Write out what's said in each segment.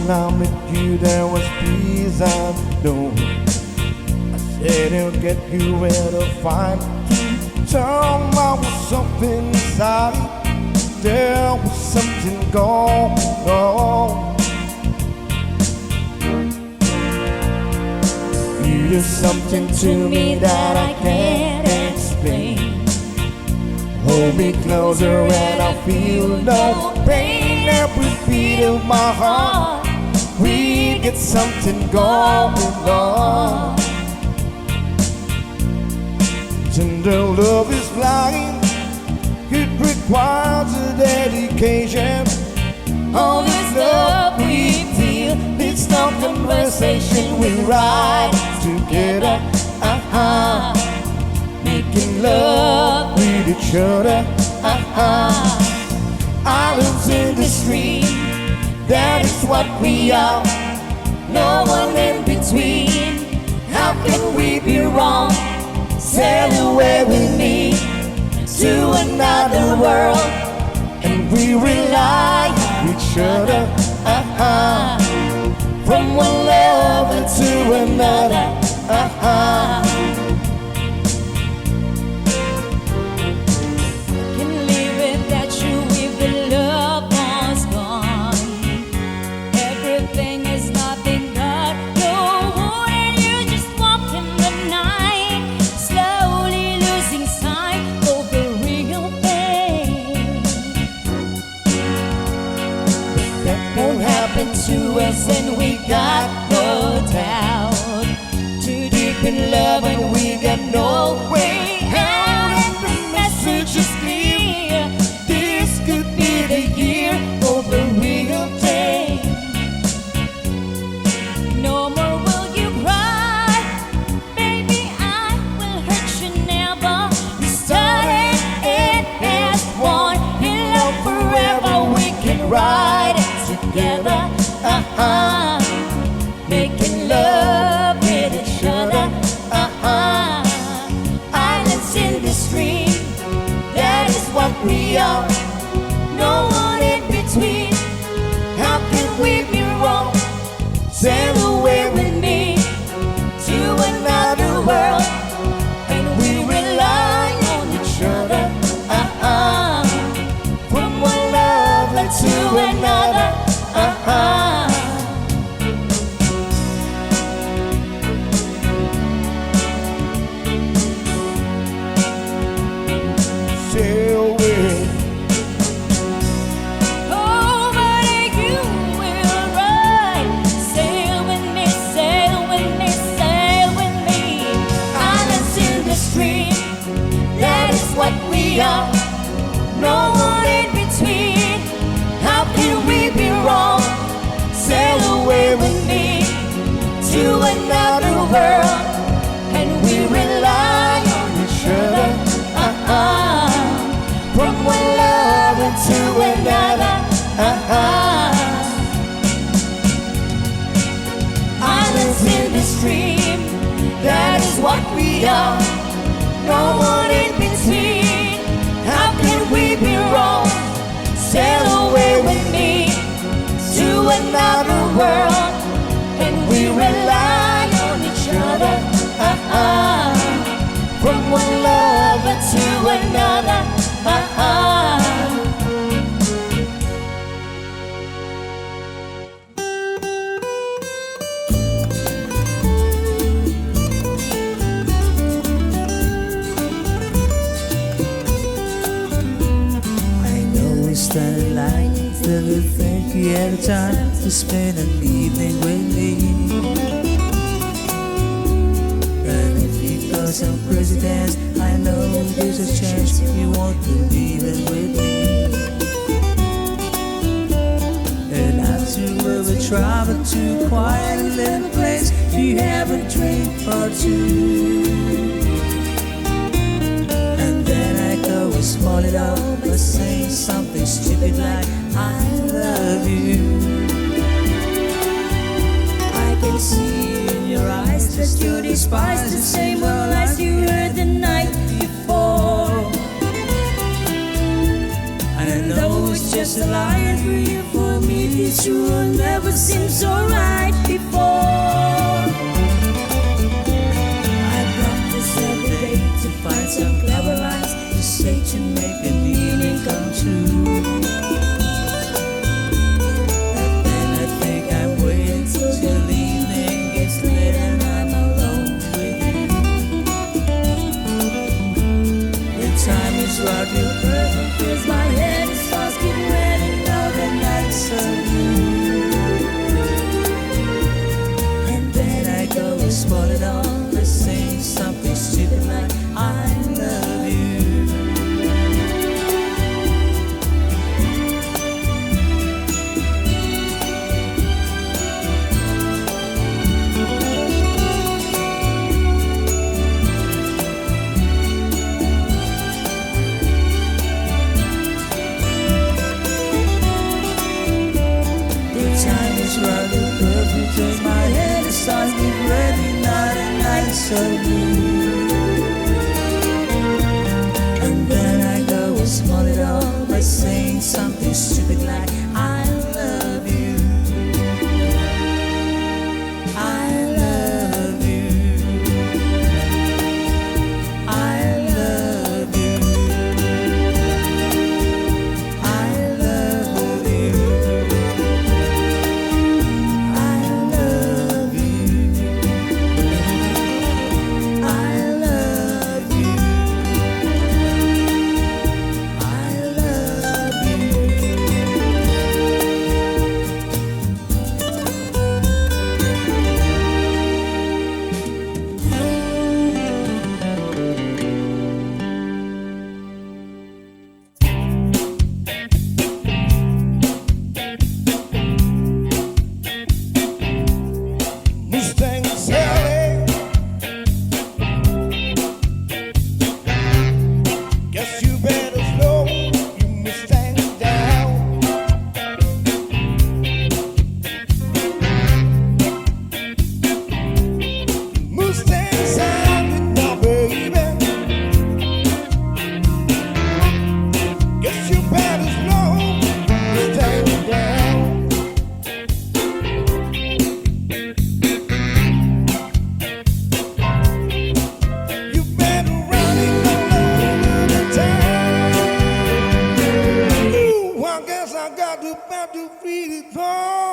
when I met you there was peace unknown. I said it'll get you where to find. Tell me I was something inside. There was something going on. You do something to me that I can't explain. Hold me closer and I feel no pain. Every beat of my heart, we get something going on. Tender love is blind. It requires a dedication. All this love we feel, it's no conversation. We ride together, making love with each other. Islands in the stream, that is what we are. No one in between. How can we be wrong? Sail away with me to another world, and we rely on each other. From one lover to another. Can live without you if the love was gone. Everything is nothing but your wood, and you just walk in the night, slowly losing sight of the real pain. That Won't happen to us, and we got no doubt. Too deep in love, and we got no way out. And the message is clear. This could be the year of the real day. No more will you cry, baby, I will hurt you never. We started it as one. In love forever, we can ride together, making love with each other. Islands in the stream, that is what we are. No one in between. How can we be wrong? Sail away with me to another world, and we rely on each other. From one lover to another. sail away. Over you will ride. Sail with me, sail with me, sail with me. Islands in the stream, that is what we are. No one in between. How can we be wrong? Sail away with me to another world, and we rely on each other. From one lover to another. Islands in the stream, that is what we are. No one in between. How can we be wrong? Sail away with me to another world, and we rely on each other. From one lover to another. Started like the little think you had a time to spend an evening with me. And if you got some crazy dance, I know there's a chance you want to leave it with me. And after we travel to quite a little place, you have a drink or two. And then I go and small it up by saying something stupid like I love you. I can see in your eyes that you despise the same old lies you heard the night before. And I know it's just a lie for you, for me This world never seemed so right before. I practice every day to find some clever lines to say to make the meaning come true. And then I think I'm waiting till evening gets late and I'm alone with you. The time is right, real perfect, fills my head, it starts getting ready, now the night's so blue. And then I go and spoil it all by saying something stupid like I love you. Time is rather perfect in my head, it starts getting ready, not a night so blue. And then I go and spoil it all by saying something stupid like I love you. I love you. I love you. I love you. Mustang Sally, guess you better slow your Mustang down. Mustang Sally, now baby, guess you better slow Mustang down. You've been running all over the town. Ooh, I guess I got to back to feed it all.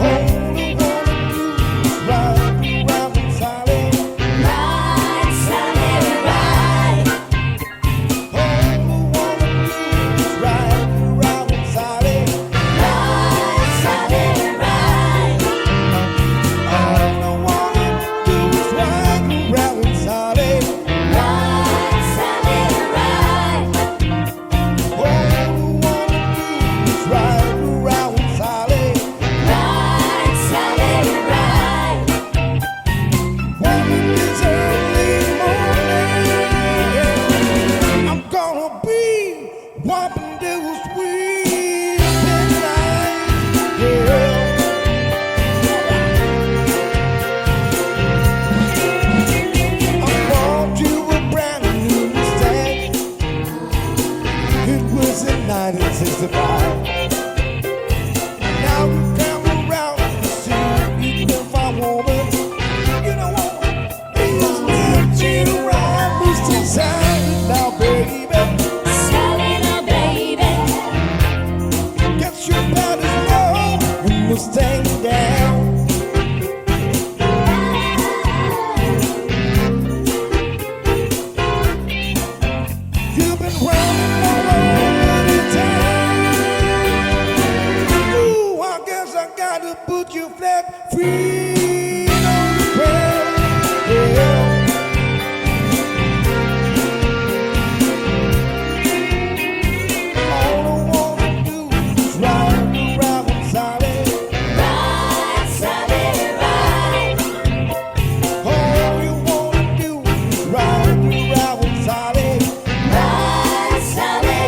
All I wanna do is ride around in Sally. Ride, Sally, ride. All I wanna do is ride around in Sally. Ride, Sally, ride. All I wanna do is ride around in Sally. Ride, Sally, ride. All I wanna do is ride around in Sally. Ride, Sally, ride. Woman, this early morning, I'm gonna be whopping this sweet midnight, yeah. I bought you a brand new Mustang. It was in 1965. Now you come around and see you can find woman. You don't want me to let you ride Mustang Sally now, baby. Sally, now, baby. Guess you better slow your Mustang down. You've been running all over the town. Ooh, I guess I gotta put you flat free on the ground. Yeah. All I wanna do is ride around in Sally. Ride, Sally, ride. All you wanna do is ride around in Sally. Ride, Sally,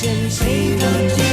and shade of